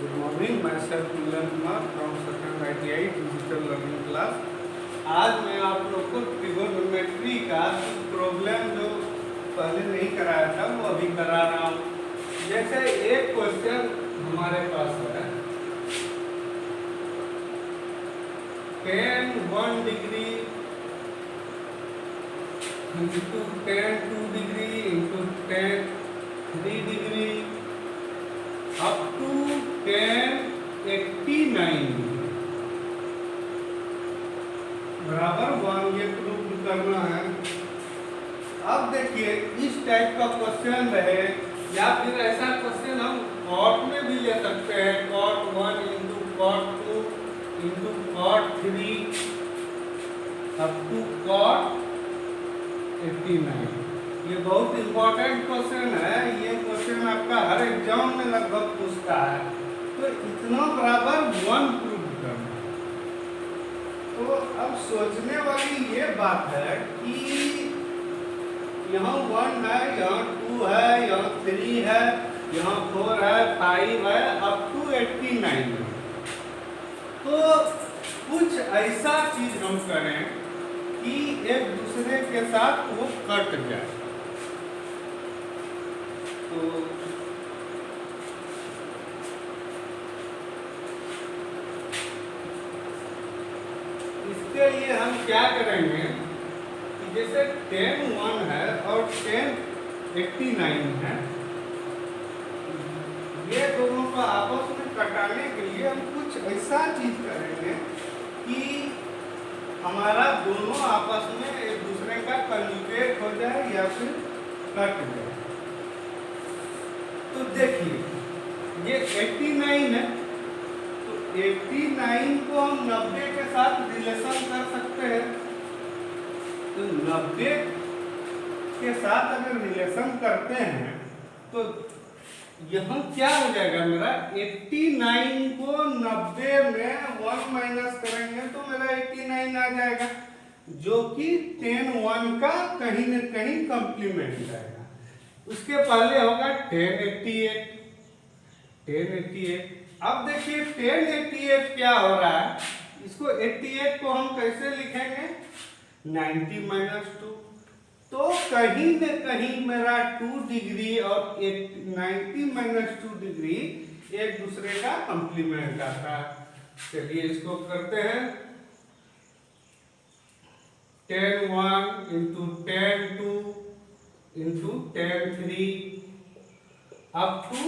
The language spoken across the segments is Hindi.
Good morning, myself Milan Kumar from second ITI digital learning class. आज मैं आप लोग को ट्रिगोनोमेट्री का प्रॉब्लम जो पहले नहीं कराया था वो अभी करा रहा हूँ। जैसे एक क्वेश्चन हमारे पास है, tan 1 degree into tan 2 degree into tan 3 degree up to tan 89 बराबर 1 ये प्रूव करना है। अब देखिए इस टाइप का क्वेश्चन रहे या फिर ऐसा क्वेश्चन हम कॉट में भी ले सकते हैं, cot 1 into cot 2 into cot 3 up to cot 89। ये बहुत इंपॉर्टेंट क्वेश्चन है। ये क्वेश्चन आपका हर एग्जाम में लगभग पूछता है। तो इतना बराबर 1 प्रूव करना। तो अब सोचने वाली ये बात है कि यहाँ 1 है, यहाँ 2 है, यहाँ 3 है, यहाँ 4 है, 5 है, अप टू 89 है। तो कुछ ऐसा चीज हम करें कि एक दूसरे के साथ वो कट जाए। तो इसके लिए हम क्या करेंगे कि जैसे tan 1 है और tan 89 है, ये दोनों को आपस में कटाने के लिए हम कुछ ऐसा चीज करेंगे कि हमारा दोनों आपस में एक दूसरे का कंजुगेट हो जाए या फिर कट जाए। तो देखिए ये 89 है, तो 89 को हम 90 के साथ रिलेशन कर सकते हैं। तो 90 के साथ अगर रिलेशन करते हैं तो यहाँ क्या हो जाएगा, मेरा 89 को 90 में 1 माइनस करेंगे तो मेरा 89 आ जाएगा, जो कि tan 1 का कहीं न कहीं कंप्लीमेंट आएगा। उसके पहले होगा tan 88। अब देखिए tan 88 क्या हो रहा है, इसको 88 को हम कैसे लिखेंगे, 90 माइनस 2। तो कहीं न कहीं मेरा 2 डिग्री और 90 माइनस 2 डिग्री एक दूसरे का कंप्लीमेंट आता है। चलिए इसको करते हैं, tan 1 into tan 2 into tan 3 up to,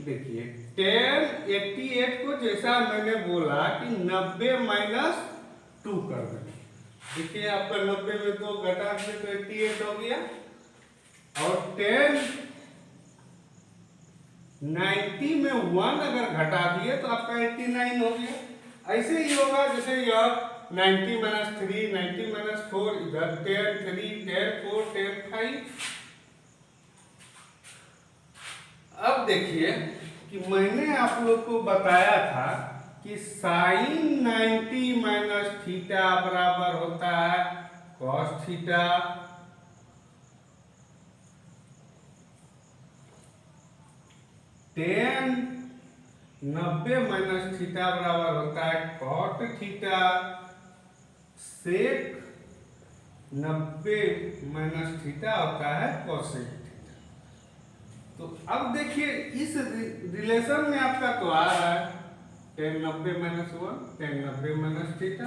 देखिए tan 88 को जैसा मैंने बोला कि 90 माइनस 2 कर देंगे। देखिए आपका 90 में 2 घटा दिए तो 88 हो गया, और tan 90 में 1 अगर घटा दिए तो आपका 89 हो गया। ऐसे ही होगा जैसे यह 90 माइनस 3, 90 माइनस 4, इधर tan 3, tan 4, tan 5। अब देखिए कि मैंने आप लोग को बताया था कि साइन 90 माइनस थीटा बराबर होता है cos theta. tan 90 minus theta बराबर होता है कॉट थीटा। सेक 90 माइनस थीटा होता है कोसेक थीटा। तो अब देखिए इस रिलेशन में आपका तो आ रहा है tan 90 minus 1, tan 90 minus theta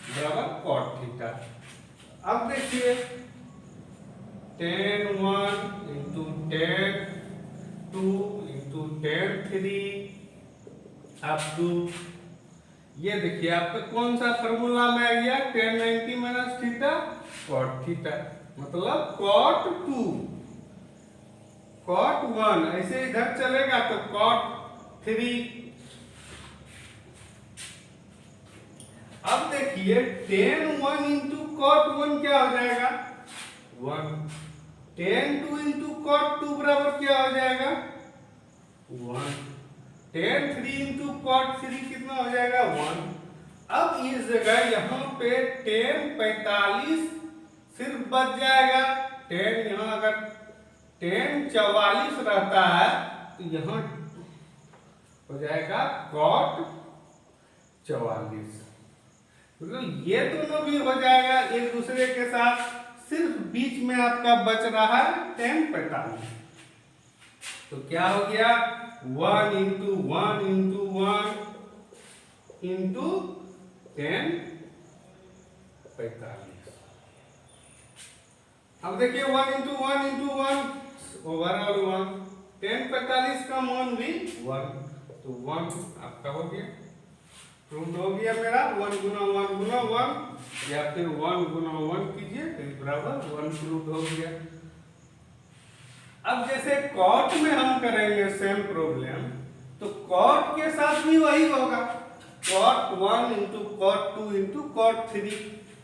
बराबर कॉट थीटा। अब देखिए tan 1 into tan 2 into tan 3 up to, ये देखिए आपका कौन सा फॉर्मूला में आ गया, tan 90 minus theta cot theta, मतलब cot 2 cot 1, ऐसे इधर चलेगा तो cot 3। अब देखिए tan 1 इंटू cot 1 क्या हो जाएगा, 1। tan 2 इंटू cot 2 बराबर क्या हो जाएगा, 1। tan 3 इंटू cot 3 कितना हो जाएगा, 1। अब इस जगह यहाँ पे tan 45 सिर्फ बच जाएगा। tan यहाँ अगर tan 44 रहता है तो यहाँ हो जाएगा cot 44। मतलब ये दोनों भी हो जाएगा एक दूसरे के साथ, सिर्फ बीच में आपका बच रहा है tan 45। तो क्या हो गया 1 इंटू 1 इंटू 1 इंटू tan 45। अब देखिए 1 इंटू 1 इंटू 1 ओवरऑल 1, tan 45 का मान भी 1, तो 1 आपका हो गया, प्रूव हो गया मेरा 1 गुना 1 गुना 1 या फिर 1 गुना 1 कीजिए तो बराबर 1 प्रूव हो गया। अब जैसे कॉट में हम करेंगे सेम प्रॉब्लम, तो कॉट के साथ भी वही होगा, cot 1 into cot 2 into cot 3।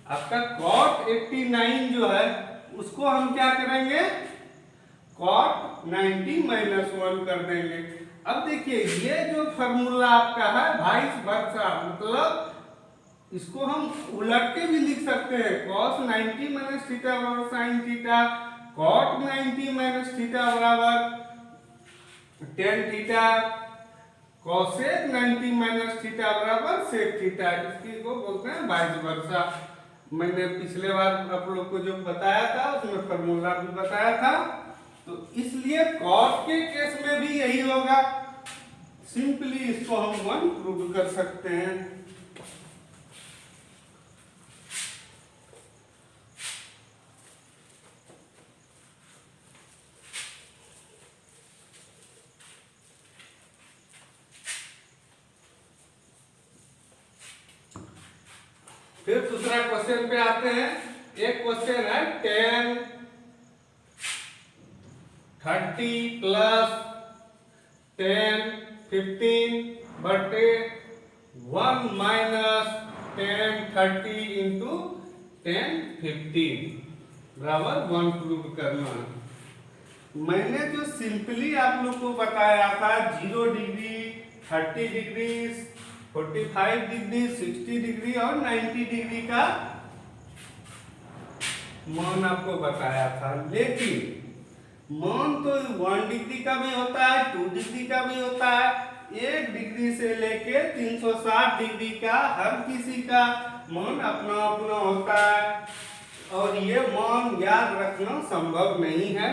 आपका cot 89 जो है उसको हम क्या करेंगे cot 90 माइनस 1 कर देंगे। अब देखिए ये जो फॉर्मूला आपका है वाइस वर्सा, मतलब इसको हम उलट के भी लिख सकते हैं, cos 90 माइनस थीटा बराबर sin theta, cot 90 minus theta बराबर tan theta, cosec 90 minus theta बराबर sec थीटा, इसकी को बोलते हैं वाइस वर्सा। मैंने पिछले बार आप लोग को जो बताया था उसमें फॉर्मूला भी बताया था, तो इसलिए cot के केस में भी यही होगा, सिंपली इसको हम 1 प्रूव कर सकते हैं। फिर दूसरा क्वेश्चन पे आते हैं। एक क्वेश्चन है tan 30 प्लस tan 15 बटे 1 माइनस tan 30 इंटू tan 15 बराबर 1 प्रूव करना है। मैंने जो सिंपली आप लोग को बताया था 0 डिग्री, 30 डिग्री, 45 डिग्री, 60 डिग्री और 90 डिग्री का मान आपको बताया था, लेकिन मान तो 1 डिग्री का भी होता है, 2 डिग्री का भी होता है, 1 डिग्री से लेके 360 डिग्री का हर किसी का मान अपना अपना होता है, और ये मान याद रखना संभव नहीं है।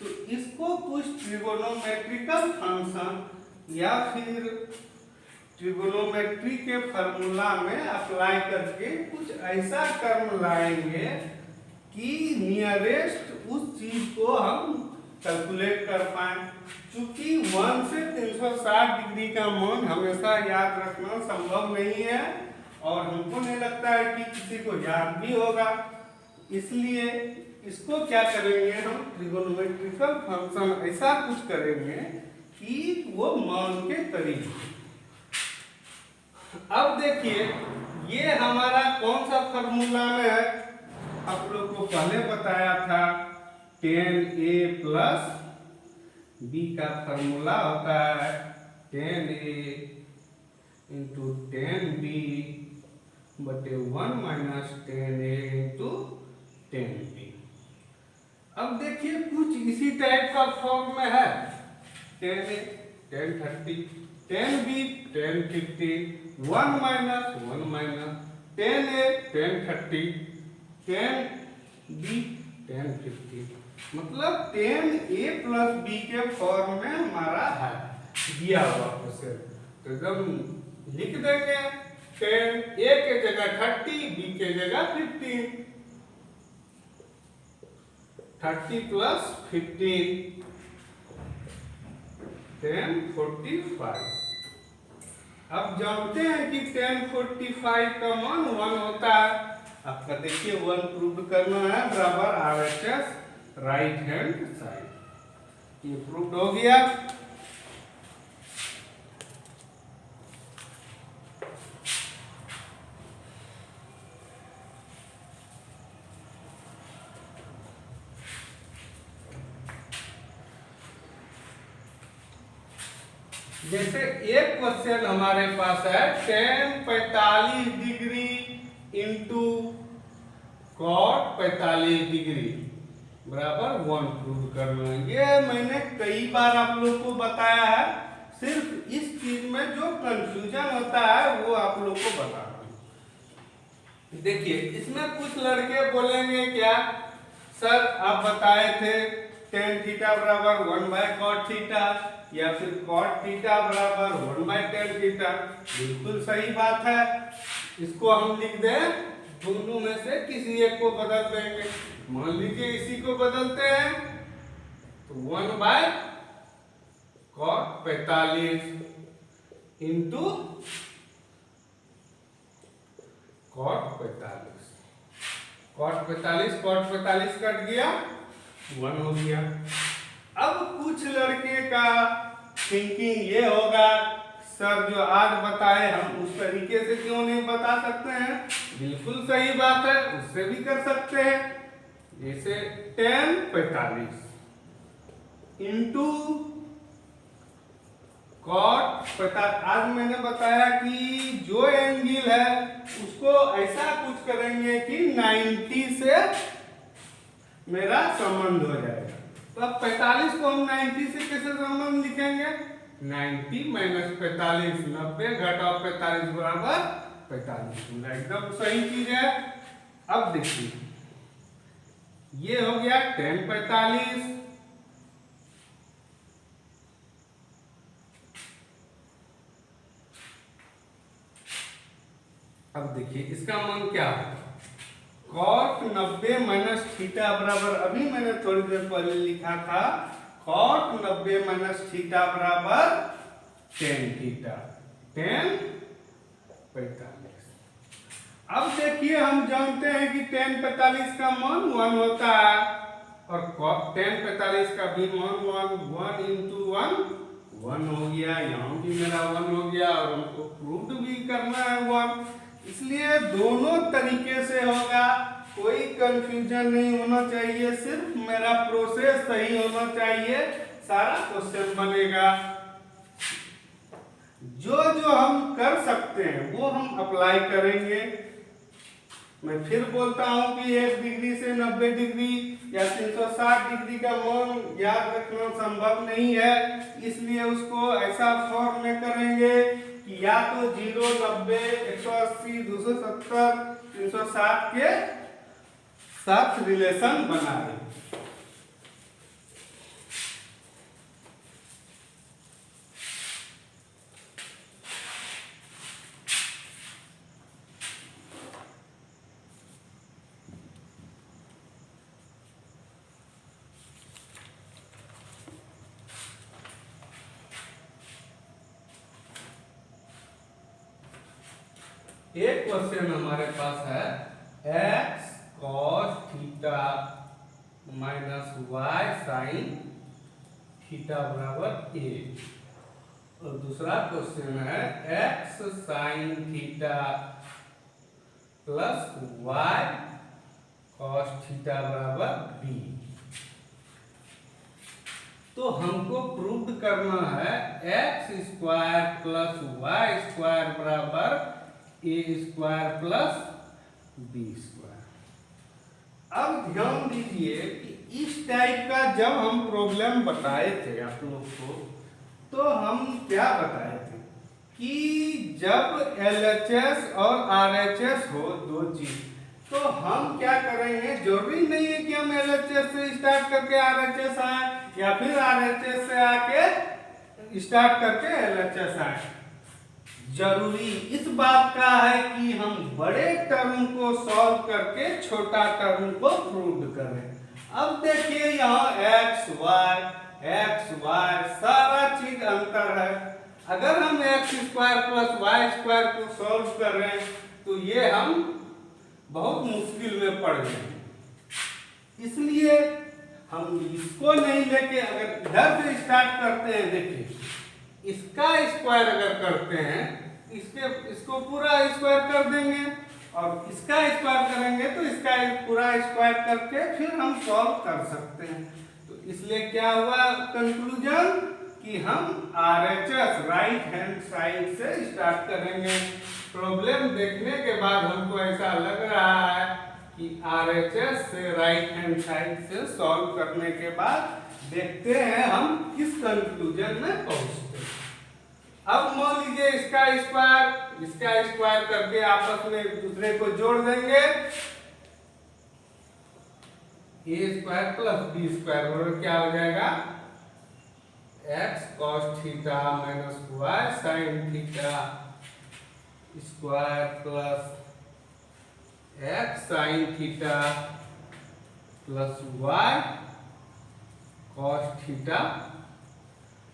तो इसको कुछ ट्रिगोनोमेट्रिकल फंक्शन या फिर ट्रिगोनोमेट्री के फॉर्मूला में अप्लाई करके कुछ ऐसा टर्म लाएंगे कि नियरेस्ट उस चीज को हम कैलकुलेट कर पाए। चूंकि 1 से 360 डिग्री का मान हमेशा याद रखना संभव नहीं है, और हमको नहीं लगता है कि किसी को याद भी होगा, इसलिए इसको क्या करेंगे हम ट्रिगोनोमेट्रिकल फंक्शन ऐसा कुछ करेंगे कि वो मान के करीब। अब देखिए ये हमारा कौन सा फॉर्मूला में है, आप लोग को पहले बताया था tan a प्लस b का फॉर्मूला होता है tan a into tan b बटे 1 minus tan a into tan b। अब देखिए कुछ इसी टाइप का फॉर्म में है, tan a tan 30, tan b tan 15, 1 minus 1 minus tan a tan 30, tan b tan 15, मतलब tan a प्लस b के फॉर्म में हमारा है दिया हुआ क्वेश्चन, तो एकदम लिख देंगे tan a के जगह 30, b के जगह 15, 30 प्लस 15 tan 45। अब जानते हैं कि tan 45 का मान 1 होता है। आपका देखिए 1 प्रूव करना है बराबर RHS राइट हैंड साइड, ये प्रूव हो गया। जैसे एक क्वेश्चन हमारे पास है tan 45 degree into cot 45 degree बराबर 1 प्रूव करना है। ये मैंने कई बार आप लोग को बताया है, सिर्फ इस चीज में जो कंफ्यूजन होता है वो आप लोग को बता रहा हूं। देखिए इसमें कुछ लड़के बोलेंगे क्या सर आप बताए थे टेन थीटा बराबर 1/cot थीटा या फिर cot थीटा बराबर 1/tan थीटा। बिल्कुल सही बात है, इसको हम लिख दें दोनों में से किसी एक को बदल देंगे। मान लीजिए इसी को बदलते हैं तो 1/cot 45 into cot 45। cot 45 cut गया 1 हो गया। अब कुछ लड़के का थिंकिंग ये होगा सर जो आज बताए हम उस तरीके से क्यों नहीं बता सकते हैं। बिल्कुल सही बात है, उससे भी कर सकते हैं। जैसे tan 45 इंटू cot 45। आज मैंने बताया कि जो एंगल है उसको ऐसा कुछ करेंगे कि 90 से मेरा संबंध हो जाएगा। तो अब 45 को हम 90 से कैसे संबंध लिखेंगे? 90 माइनस 45 90 घटाओ 45 बराबर 45। एकदम सही चीज है। अब देखिए ये हो गया tan 45 अब देखिए इसका मान क्या है cot 90 माइनस थीटा बराबर अभी मैंने थोड़ी देर पहले लिखा था cot 90 माइनस थीटा बराबर tan थीटा tan 45। अब देखिए हम जानते हैं कि tan 45 का मान 1 होता है और tan 45 का भी मान 1 इंटू 1 हो गया। यहाँ भी मेरा 1 हो गया और हमको प्रूव भी करना है 1, इसलिए दोनों तरीके से होगा। कोई कंफ्यूजन नहीं होना चाहिए, सिर्फ मेरा प्रोसेस सही होना चाहिए, सारा क्वेश्चन बनेगा। जो जो हम कर सकते हैं वो हम अप्लाई करेंगे। मैं फिर बोलता हूं कि 1 डिग्री से 90 डिग्री या 360 डिग्री का मान याद रखना संभव नहीं है, इसलिए उसको ऐसा फॉर्म में करेंगे कि या तो 0 90 180 270 360 के साथ रिलेशन बनाए। एक क्वेश्चन हमारे पास है x cos theta minus y sin theta बराबर a और दूसरा क्वेश्चन है x sin theta plus y cos theta बराबर b। तो हमको प्रूव करना है x square plus y square बराबर a square plus b square. अब ध्यान दीजिए कि इस टाइप का जब हम प्रॉब्लम बताए थे आप लोग को तो हम क्या बताए थे कि जब LHS और RHS हो दो चीज तो हम क्या करेंगे, जरूरी नहीं है कि हम LHS से स्टार्ट करके RHS आए या फिर RHS से आके स्टार्ट करके LHS आए। जरूरी इस बात का है कि हम बड़े टर्म को सॉल्व करके छोटा टर्म को प्रूव करें। अब देखिए यहाँ x y सारा चीज अंतर है। अगर हम x square plus y square को सॉल्व कर रहे हैं तो ये हम बहुत मुश्किल में पड़ गए, इसलिए हम इसको नहीं लेके अगर इधर से स्टार्ट करते हैं, देखिए इसका स्क्वायर अगर करते हैं इसको पूरा स्क्वायर कर देंगे और इसका स्क्वायर करेंगे तो इसका पूरा स्क्वायर करके फिर हम सॉल्व कर सकते हैं। तो इसलिए क्या हुआ कंक्लूजन कि हम RHS राइट हैंड साइड से स्टार्ट करेंगे। प्रॉब्लम देखने के बाद हमको ऐसा लग रहा है कि RHS से राइट हैंड साइड से सॉल्व करने के बाद देखते हैं हम किस कंक्लूजन में पहुंचते हैं। अब मान लीजिए इसका स्क्वायर करके आपस में एक दूसरे को जोड़ देंगे, A square plus B square बराबर क्या हो जाएगा, X cos theta minus Y sine theta square plus X sine theta plus Y cos theta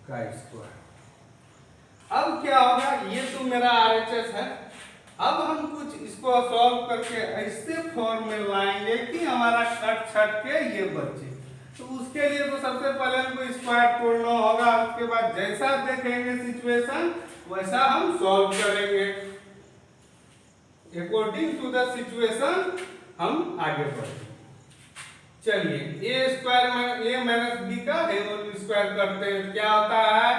का स्क्वायर। अब क्या होगा, ये तो मेरा RHS है। अब हम कुछ इसको सॉल्व करके ऐसे फॉर्म में लाएंगे कि हमारा कट छट के ये बचे। तो उसके लिए तो सबसे पहले हमको स्क्वायर तोड़ना होगा, उसके बाद जैसा देखेंगे सिचुएशन वैसा हम सॉल्व करेंगे। अकॉर्डिंग टू द सिचुएशन हम आगे बढ़ेंगे। चलिए ए स्क्वायर में ए माइनस बी का होल स्क्वायर करते हैं, क्या होता है,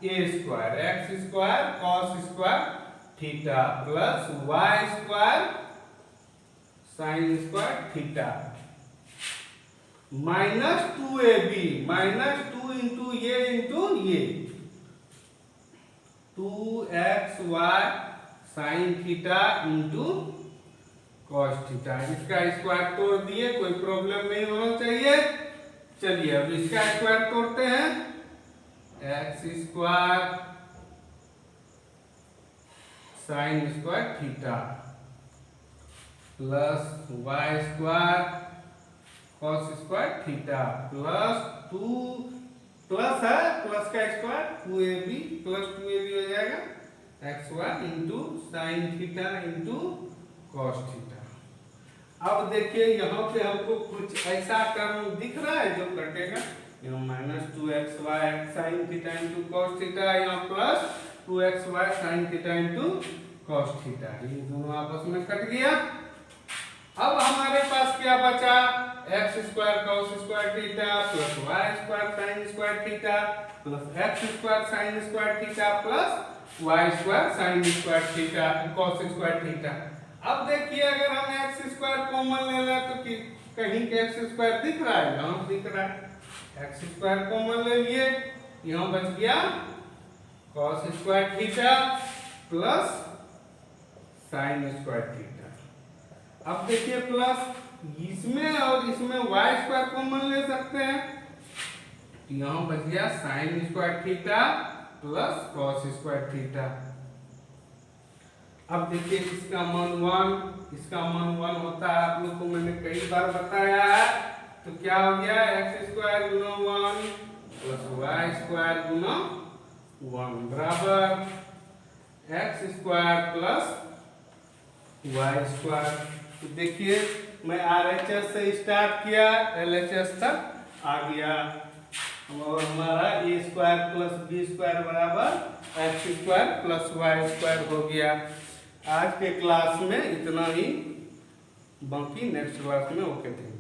a square x square cos square theta plus Y square sine square theta minus 2ab minus 2 into ये 2xy sine theta into cos theta. इसका स्क्वायर तोड़ दिए, कोई प्रॉब्लम नहीं होना चाहिए। चलिए अब इसका स्क्वायर तोड़ते हैं, X square sine square theta plus Y square cos square theta plus 2 plus है प्लस का स्क्वायर 2ab प्लस 2ab हो जाएगा X Y into sine theta into cos theta. अब देखिए यहाँ पे हमको कुछ ऐसा टर्म दिख रहा है जो कटेगा, यहाँ minus 2xy sine theta into cos theta, यहाँ plus 2xy sine theta into cos theta, ये दोनों आपस में कट गया। अब हमारे पास क्या बचा, X square cos square theta plus Y square sine square theta plus X square sine square theta plus Y square sine square theta cos square theta. अब देखिए अगर हम एक्स स्क्वायर कॉमन ले लें तो कहीं के एक्स स्क्वायर दिख रहा है, यहाँ दिख रहा है, एक्स स्क्वायर कॉमन ले लिए, यहाँ बच गया cos square theta plus sign square theta. अब देखिए प्लस इसमें और इसमें वाई स्क्वायर कॉमन ले सकते हैं, यहाँ बच गया sign square theta plus cos square theta. अब देखिए इसका मान 1, इसका मान 1 होता है, आप लोग को मैंने कई बार बताया है। तो क्या हो गया, एक्स स्क्वायर गुना 1 प्लस वाई स्क्वायर गुना 1 बराबर X square plus Y square. तो देखिए मैं RHS से स्टार्ट किया, LHS तक आ गया और हमारा A square plus B square बराबर X square plus Y square हो गया। आज के क्लास में इतना ही, बाकी नेक्स्ट क्लास में ओके थे।